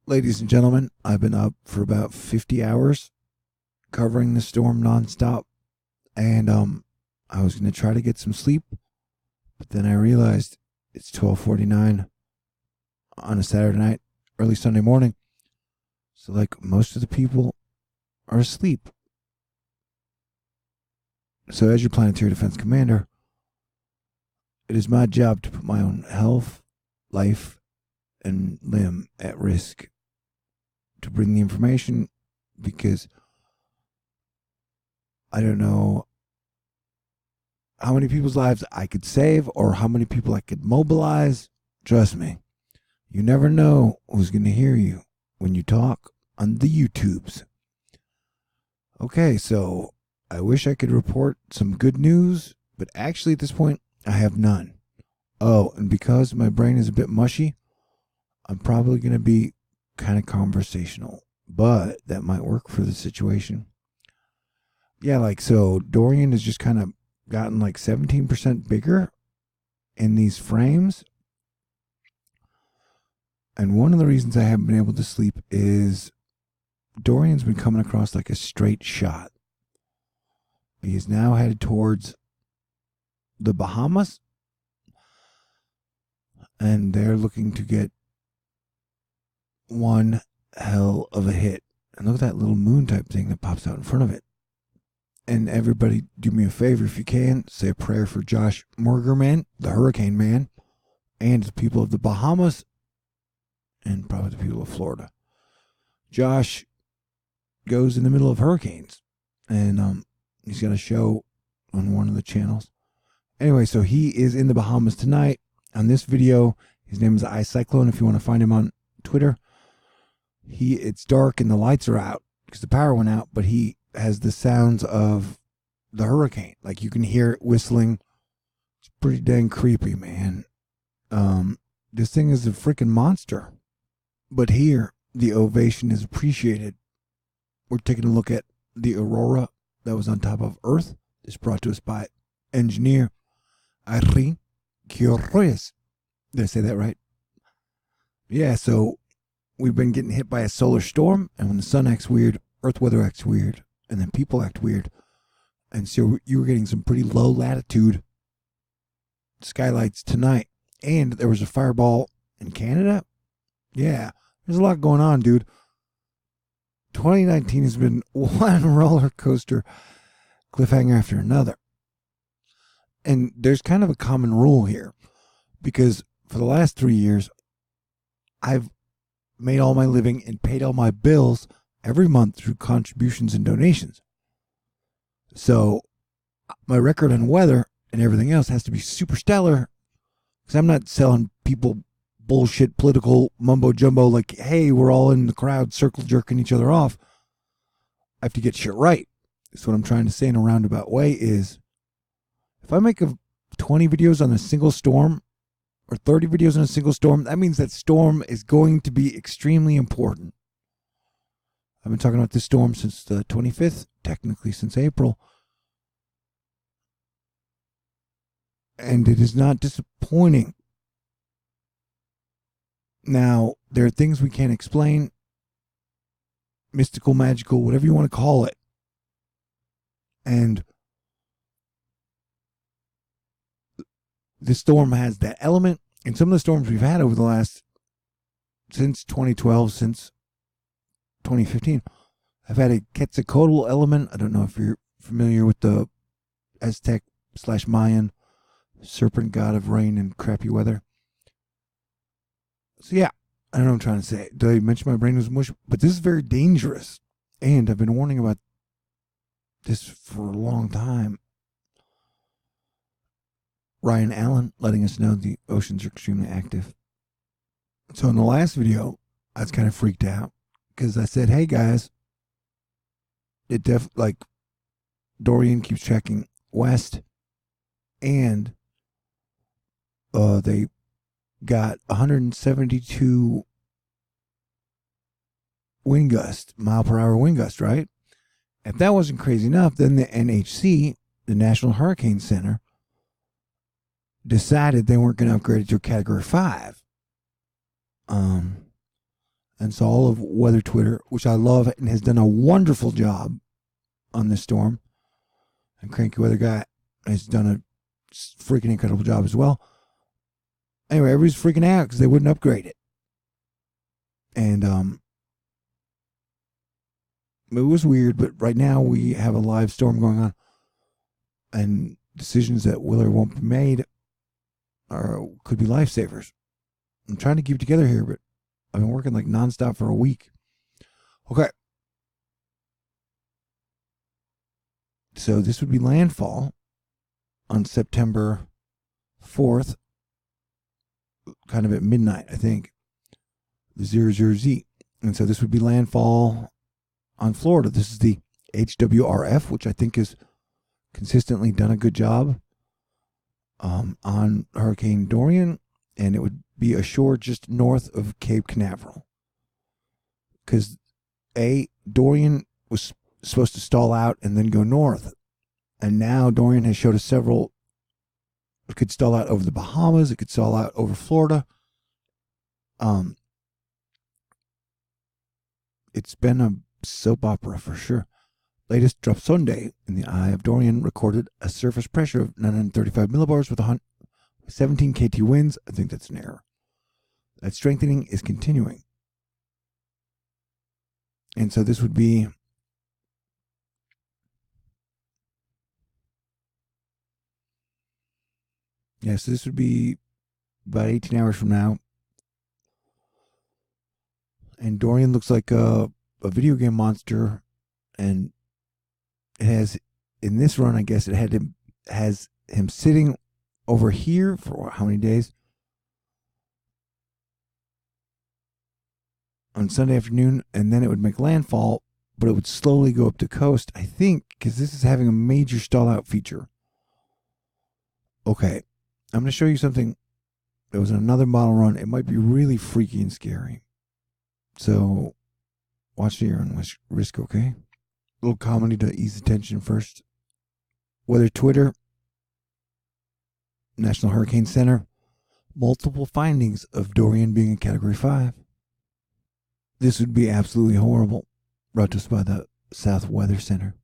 Ladies and gentlemen, I've been up for about 50 hours covering the storm nonstop, and I was going to try to get some sleep, but then I realized it's 12:49 on a Saturday night, early Sunday morning. So like most of the people are asleep. So as your planetary defense commander, it is my job to put my own health, life, and limb at risk to bring the information, because I don't know how many people's lives I could save or how many people I could mobilize. Trust me, you never know who's going to hear you when you talk on the YouTubes. Okay, so I wish I could report some good news, but actually at this point, I have none. Oh, and because my brain is a bit mushy, I'm probably going to be kind of conversational, but that might work for the situation. Yeah, like, so Dorian has just kind of gotten like 17% bigger in these frames. And one of the reasons I haven't been able to sleep is Dorian's been coming across like a straight shot. He is now headed towards the Bahamas, and they're looking to get one hell of a hit. And look at that little moon type thing that pops out in front of it. And everybody, do me a favor if you can, say a prayer for Josh Morgerman, the Hurricane Man, and the people of the Bahamas, and probably the people of Florida. Josh goes in the middle of hurricanes, and he's got a show on one of the channels. Anyway, so he is in the Bahamas tonight. On this video, his name is iCyclone. If you want to find him on Twitter, it's dark and the lights are out because the power went out, but he has the sounds of the hurricane. Like, you can hear it whistling. It's pretty dang creepy, man. This thing is a freaking monster. But here, the ovation is appreciated. We're taking a look at the aurora that was on top of Earth. It's brought to us by engineer Irene Quiroz. Did I say that right? Yeah, so we've been getting hit by a solar storm, and when the sun acts weird, Earth weather acts weird, and then people act weird. And so you were getting some pretty low latitude skylights tonight. And there was a fireball in Canada. Yeah, there's a lot going on, dude. 2019 has been one roller coaster cliffhanger after another. And there's kind of a common rule here, because for the last 3 years, I've made all my living and paid all my bills every month through contributions and donations. So my record on weather and everything else has to be super stellar, because I'm not selling people bullshit political mumbo jumbo like, hey, we're all in the crowd circle jerking each other off. I have to get shit right. So what I'm trying to say in a roundabout way is, if I make 20 videos on a single storm or 30 videos on a single storm, that means that storm is going to be extremely important. I've been talking about this storm since the 25th, technically since April. And it is not disappointing. Now, there are things we can't explain, mystical, magical, whatever you want to call it. And this storm has that element. And some of the storms we've had over the last, since 2012, since 2015, I've had a Quetzalcoatl element. I don't know if you're familiar with the Aztec/Mayan serpent god of rain and crappy weather. So yeah, I don't know what I'm trying to say. Did I mention my brain was mush? But this is very dangerous. And I've been warning about this for a long time. Ryan Allen letting us know the oceans are extremely active. So in the last video, I was kind of freaked out because I said, hey guys, like Dorian keeps tracking west, and they got 172 wind gust, mile per hour wind gust, right? If that wasn't crazy enough, then the NHC, the National Hurricane Center, decided they weren't going to upgrade it to a Category 5. and saw all of weather Twitter, which I love and has done a wonderful job on this storm. And Cranky Weather Guy has done a freaking incredible job as well. Anyway, everybody's freaking out because they wouldn't upgrade it. And it was weird, but right now we have a live storm going on. And decisions that will or won't be made could be lifesavers. I'm trying to keep it together here, but I've been working like nonstop for a week. Okay. So this would be landfall on September 4th, kind of at midnight, I think, the 00Z. And so this would be landfall on Florida. This is the HWRF, which I think has consistently done a good job on Hurricane Dorian, and it would be ashore just north of Cape Canaveral. Because Dorian was supposed to stall out and then go north, and now Dorian has showed us several. It could stall out over the Bahamas. It could stall out over Florida. It's been a soap opera for sure. Latest drop Sunday in the eye of Dorian recorded a surface pressure of 935 millibars with 17 KT winds. I think that's an error. That strengthening is continuing. And so this would be so this would be about 18 hours from now. And Dorian looks like a video game monster, and it has, in this run, I guess it has him sitting over here for how many days? On Sunday afternoon, and then it would make landfall, but it would slowly go up the coast, I think, because this is having a major stall out feature. Okay, I'm going to show you something that was another model run. It might be really freaky and scary. So, watch your own risk, okay? A little comedy to ease the tension first. Weather Twitter, National Hurricane Center, multiple findings of Dorian being a Category 5. This would be absolutely horrible. Brought to us by the South Weather Center.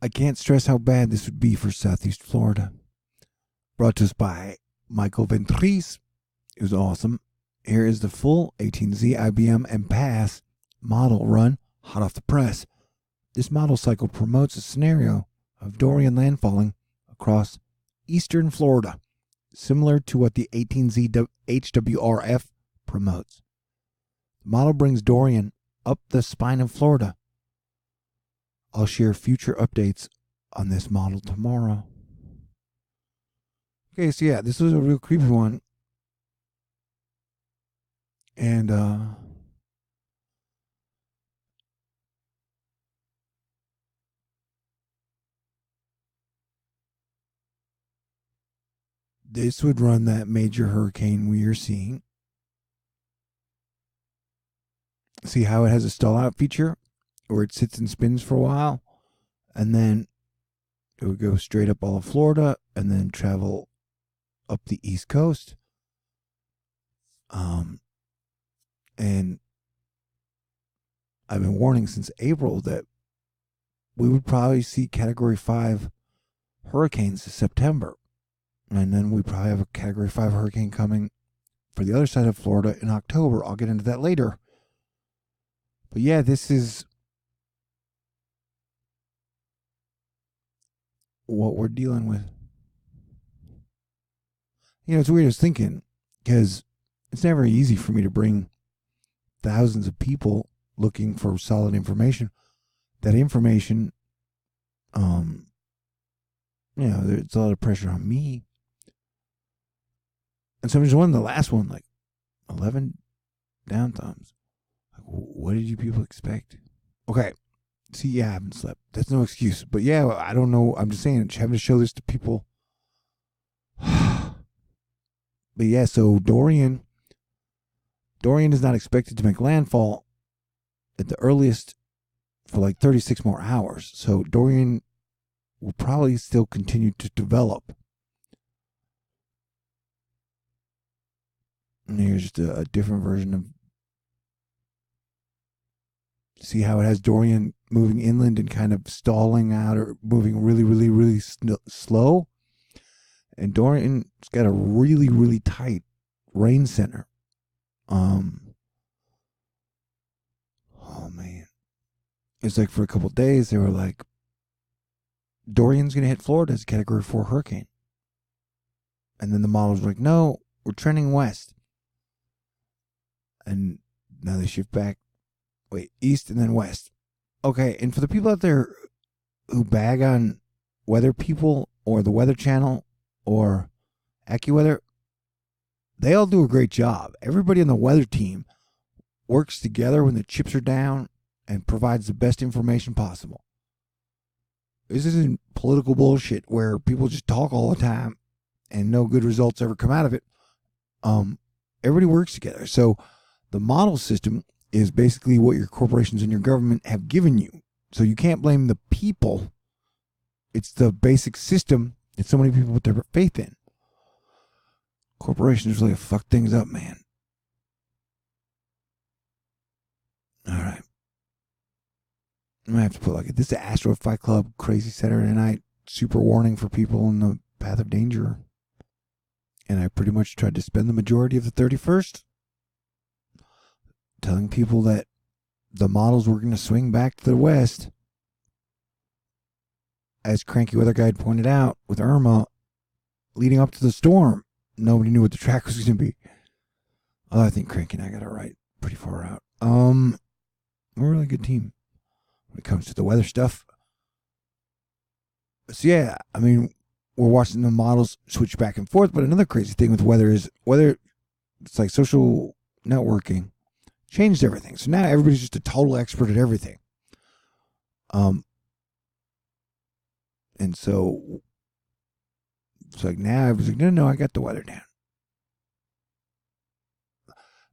I can't stress how bad this would be for Southeast Florida. Brought to us by Michael Ventris. It was awesome. Here is the full 18Z IBM and PASS model run, hot off the press. This model cycle promotes a scenario of Dorian landfalling across eastern Florida, similar to what the 18Z HWRF promotes. The model brings Dorian up the spine of Florida. I'll share future updates on this model tomorrow. Okay, so yeah, this was a real creepy one. And this would run that major hurricane we are seeing. See how it has a stall out feature where it sits and spins for a while, and then it would go straight up all of Florida and then travel up the East Coast. And I've been warning since April that we would probably see Category 5 hurricanes in September. And then we probably have a Category 5 hurricane coming for the other side of Florida in October. I'll get into that later. But yeah, this is what we're dealing with. You know, it's weird. I was thinking, because it's never easy for me to bring thousands of people looking for solid information. That information, there's a lot of pressure on me. And so I'm just one, the last one, like 11 down thumbs. Like, what did you people expect? Okay. See, yeah, I haven't slept. That's no excuse. But yeah, I don't know. I'm just saying, having to show this to people. But yeah, so Dorian is not expected to make landfall at the earliest for like 36 more hours. So Dorian will probably still continue to develop. And here's just a different version of See how it has Dorian moving inland and kind of stalling out or moving really, really, really slow? And Dorian's got a really, really tight rain center. Oh, man. It's like for a couple of days, they were like, Dorian's going to hit Florida as a Category 4 hurricane. And then the models were like, no, we're trending west. And now they shift back, east and then west. Okay, and for the people out there who bag on weather people or the Weather Channel or AccuWeather, they all do a great job. Everybody on the weather team works together when the chips are down and provides the best information possible. This isn't political bullshit where people just talk all the time and no good results ever come out of it. Everybody works together. So the model system is basically what your corporations and your government have given you. So you can't blame the people. It's the basic system that so many people put their faith in. Corporations really fuck things up, man. All right. I'm going to have to put this is the Asteroid Fight Club crazy Saturday night super warning for people in the path of danger. And I pretty much tried to spend the majority of the 31st telling people that the models were going to swing back to the west. As Cranky Weather Guy pointed out with Irma, leading up to the storm, nobody knew what the track was going to be. Oh, I think Cranky and I got it right pretty far out. We're a really good team when it comes to the weather stuff. So yeah, I mean, we're watching the models switch back and forth. But another crazy thing with weather is it's like social networking changed everything. So now everybody's just a total expert at everything. And so it's like now everybody's like, no, I got the weather down.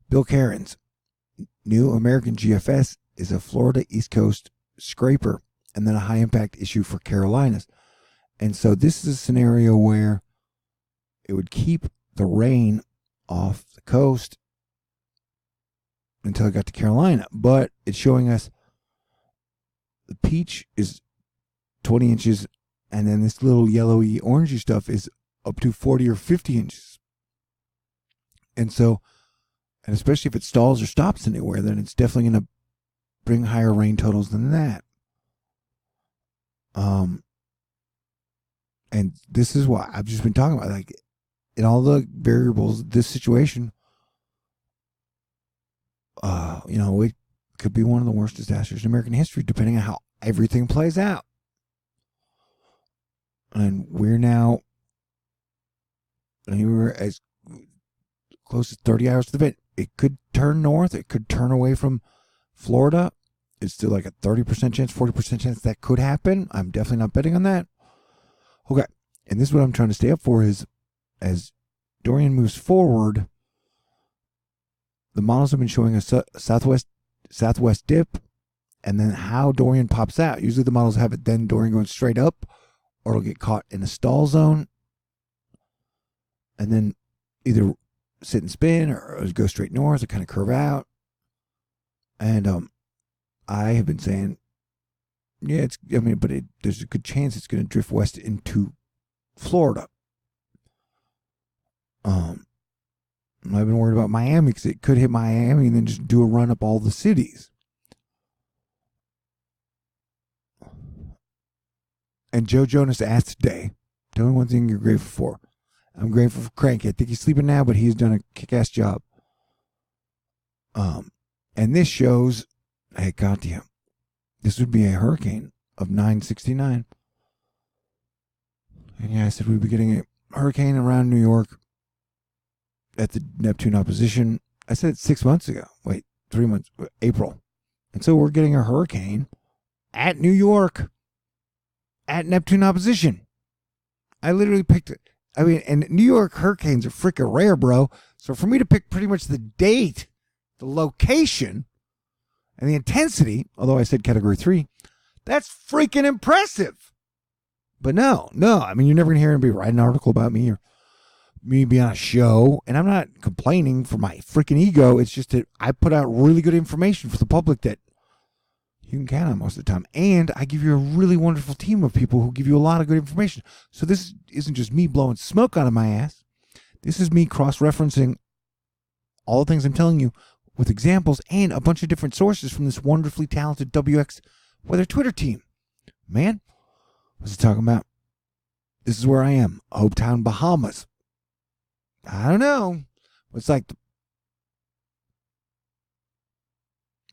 Bill Cairns, new American GFS is a Florida East Coast scraper and then a high impact issue for Carolinas. And so this is a scenario where it would keep the rain off the coast until it got to Carolina. But it's showing us the peach is 20 inches, and then this little yellowy, orangey stuff is up to 40 or 50 inches. And so, and especially if it stalls or stops anywhere, then it's definitely going to bring higher rain totals than that. And this is why I've just been talking about, like, in all the variables, this situation, it could be one of the worst disasters in American history, depending on how everything plays out. And we're as close as 30 hours to the event. It could turn north. It could turn away from Florida. It's still like a 30% chance, 40% chance that could happen. I'm definitely not betting on that. Okay. And this is what I'm trying to stay up for is as Dorian moves forward, the models have been showing a southwest dip and then how Dorian pops out. Usually the models have it then Dorian going straight up, or it'll get caught in a stall zone and then either sit and spin or go straight north or kind of curve out. And I have been saying, there's a good chance it's going to drift west into Florida. I've been worried about Miami because it could hit Miami and then just do a run up all the cities. And Joe Jonas asked today, tell me one thing you're grateful for. I'm grateful for Cranky. I think he's sleeping now, but he's done a kick-ass job. And this shows, hey, goddamn, this would be a hurricane of 969. And yeah, I said we'd be getting a hurricane around New York at the Neptune opposition. I said it 6 months ago. 3 months, April. And so we're getting a hurricane at New York at Neptune opposition. I literally picked it. And New York hurricanes are freaking rare, bro. So for me to pick pretty much the date, the location, and the intensity, although I said category 3, that's freaking impressive. But no, you're never going to hear anybody write an article about me or me be on a show. And I'm not complaining for my freaking ego. It's just that I put out really good information for the public that you can count on most of the time. And I give you a really wonderful team of people who give you a lot of good information. So this isn't just me blowing smoke out of my ass. This is me cross-referencing all the things I'm telling you with examples and a bunch of different sources from this wonderfully talented WX Weather Twitter team. Man, what's it talking about? This is where I am, Hopetown, Bahamas. I don't know. It's like...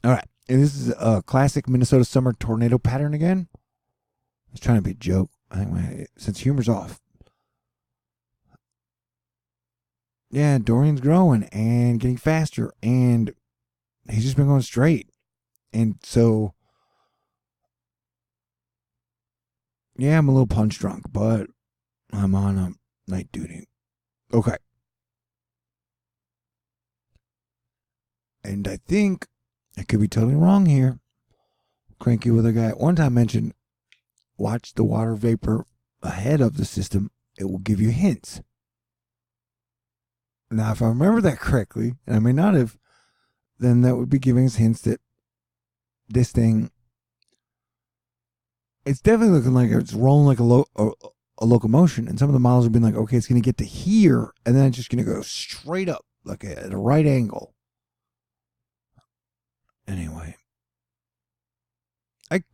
All right. And this is a classic Minnesota summer tornado pattern again. I was trying to be a joke. I think my sense of humor's off. Yeah, Dorian's growing and getting faster, and he's just been going straight. And so, yeah, I'm a little punch drunk, but I'm on a night duty. Okay. And I think I could be totally wrong here. Cranky Weather Guy at one time mentioned, watch the water vapor ahead of the system. It will give you hints. Now, if I remember that correctly, and I may not have, then that would be giving us hints that this thing, it's definitely looking like it's rolling like a locomotion. And some of the models have been like, okay, it's going to get to here, and then it's just going to go straight up, like at a right angle. Anyway,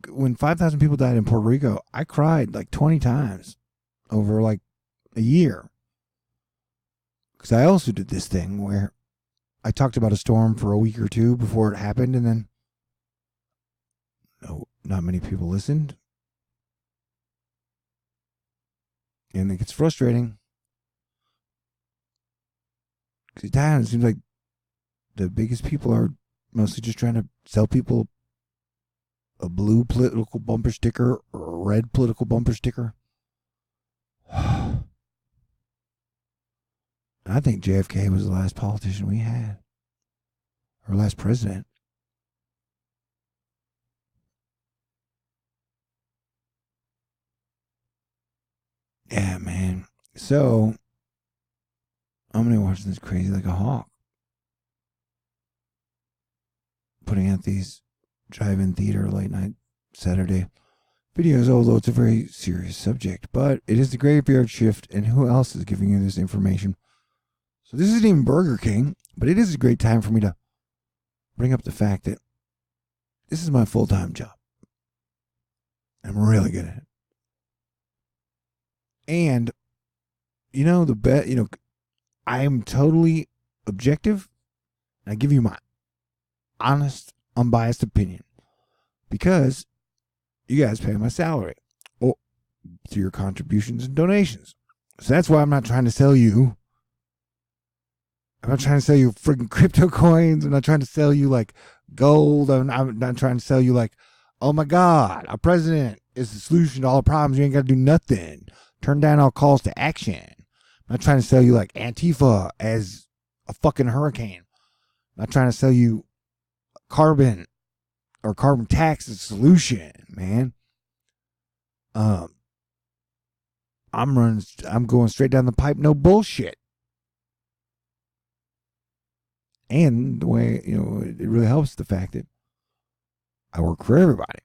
when 5,000 people died in Puerto Rico, I cried like 20 times over like a year. Because I also did this thing where I talked about a storm for a week or two before it happened, and then not many people listened. And it gets frustrating. Because it seems like the biggest people are mostly just trying to sell people a blue political bumper sticker or a red political bumper sticker. I think JFK was the last politician we had. Or last president. Yeah, man. So, I'm going to watch this crazy like a hawk. Putting out these drive-in theater late night Saturday videos, although it's a very serious subject. But it is the graveyard shift, and who else is giving you this information? So this isn't even Burger King, but it is a great time for me to bring up the fact that this is my full-time job. I'm really good at it. And, I am totally objective. I give you my honest, unbiased opinion. Because you guys pay my salary. Or through your contributions and donations. So that's why I'm not trying to sell you. I'm not trying to sell you freaking crypto coins. I'm not trying to sell you like gold. I'm not trying to sell you like, oh my God, our president is the solution to all problems. You ain't got to do nothing. Turn down all calls to action. I'm not trying to sell you like Antifa as a fucking hurricane. I'm not trying to sell you carbon or carbon tax as a solution, man. I'm going straight down the pipe, no bullshit. And the way, it really helps the fact that I work for everybody.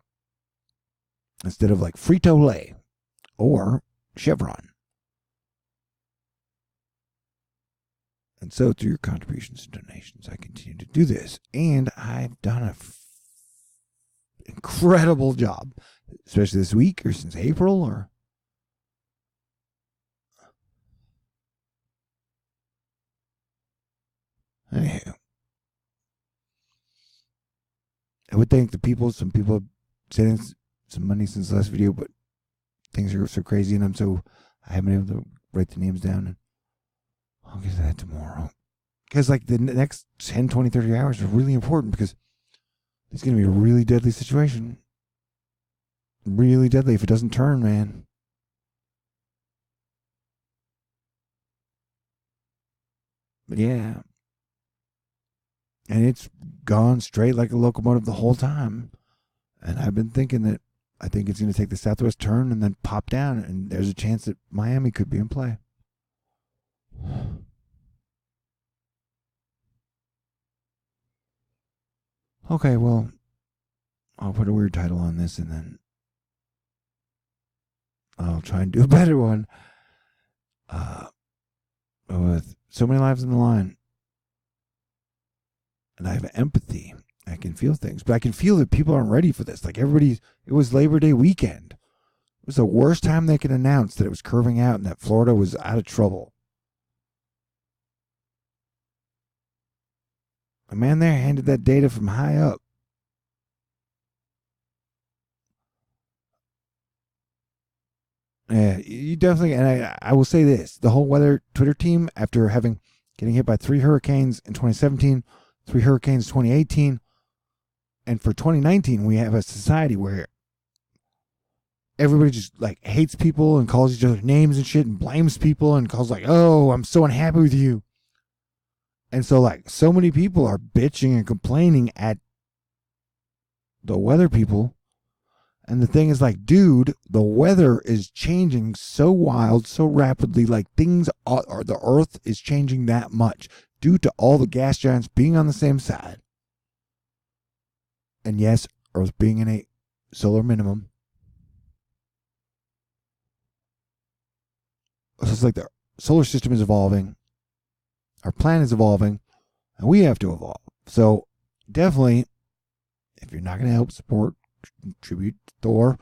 Instead of like Frito-Lay or Chevron. And so through your contributions and donations, I continue to do this. And I've done an incredible job, especially this week or since April or... Anyhow, I would thank some people have sent in some money since the last video, but things are so crazy and I haven't been able to write the names down, and I'll get to that tomorrow. Because like the next 10, 20, 30 hours are really important because it's going to be a really deadly situation. Really deadly if it doesn't turn, man. But yeah. And it's gone straight like a locomotive the whole time. And I've been thinking that I think it's going to take the southwest turn and then pop down. And there's a chance that Miami could be in play. Okay, well, I'll put a weird title on this and then I'll try and do a better one. With so many lives on the line, and I have empathy. I can feel things, but I can feel that people aren't ready for this. Like everybody, it was Labor Day weekend. It was the worst time they could announce that it was curving out and that Florida was out of trouble. A man there handed that data from high up. Yeah, you definitely, and I will say this: the whole weather Twitter team, after getting hit by 3 hurricanes in 2017, 3 hurricanes 2018, and for 2019, we have a society where everybody just like hates people and calls each other names and shit and blames people and calls like, "Oh, I'm so unhappy with you," and so like so many people are bitching and complaining at the weather people. And the thing is like, dude, the weather is changing so wild, so rapidly. Like things are, the earth is changing that much due to all the gas giants being on the same side. And yes, earth being in a solar minimum. So it's like the solar system is evolving. Our planet is evolving. And we have to evolve. So definitely, if you're not going to help support, contribute to Thor,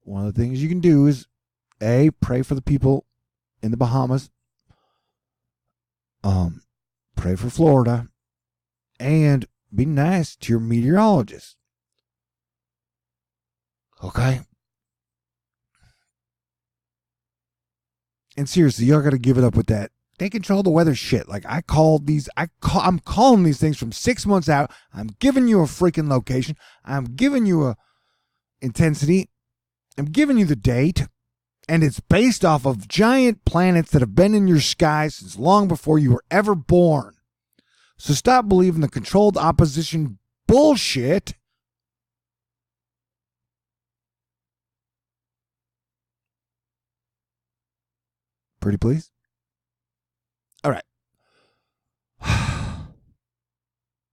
one of the things you can do is pray for the people in the Bahamas, pray for Florida, and be nice to your meteorologist. Okay? And seriously, y'all got to give it up with that. They control the weather shit. Like I'm calling these things from 6 months out. I'm giving you a freaking location. I'm giving you a intensity. I'm giving you the date, and it's based off of giant planets that have been in your sky since long before you were ever born. So stop believing the controlled opposition bullshit. Pretty please? All right.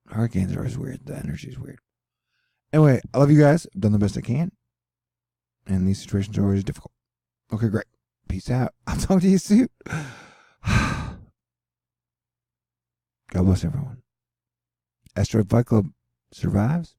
Hurricanes are always weird. The energy is weird. Anyway, I love you guys. I've done the best I can. And these situations are always difficult. Okay, great. Peace out. I'll talk to you soon. God bless everyone. Asteroid Fight Club survives.